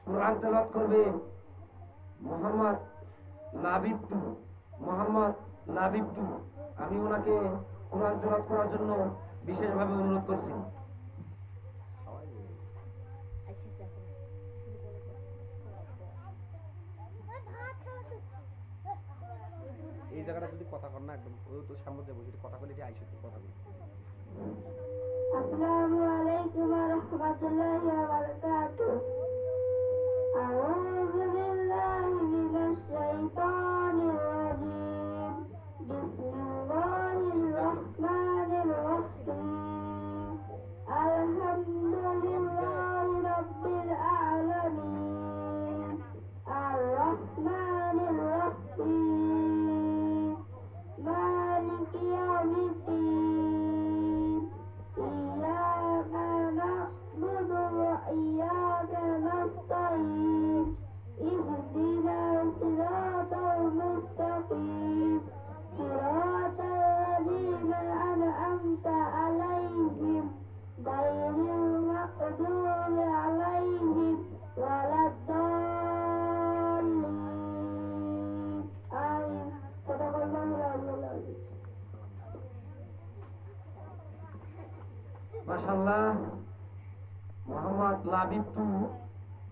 কোরআন তেলাওয়াত করবে মোহাম্মদ লাবিব। আমি ওনাকে কোরআন তেলাওয়াত করার জন্য বিশেষভাবে অনুরোধ করছি। এই জায়গাটা যদি কথা কর না একদম ওই তো সামনে বসে কথা বলে আইসে কথা বলি। আসসালামু আলাইকুম ওয়া রাহমাতুল্লাহি ওয়া বারাকাতুহু। আউযু বিল্লাহি মিনাশ শাইতানির রাজীম। বিসমিল্লাহির রাহমানির রাহিম। আলহামদুলিল্লাহি রাব্বিল আলামিন। আর-রাহমানির রাহিম। মালিকি ইয়াউমিদ্দিন। ইয়্যাকা না'বুদু ওয়া ইয়্যাকা নাস্তাঈন। ইহদিনাস সিরাতাল মুস্তাকিম। সিরাতাল লাযীনা আন'আমতা আলাইহিম গায়রিল মাগদুবি আলাইহিম ওয়ালাদ-দাল্লিন। আমিন। সাদাকাল্লাহুল আলিয়্যুল আযীম। মাশাআল্লাহ, মোহাম্মদ লাবিব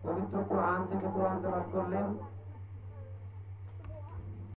পবিত্র কোরআন থেকে কোরআন তেলাওয়াত করলেন।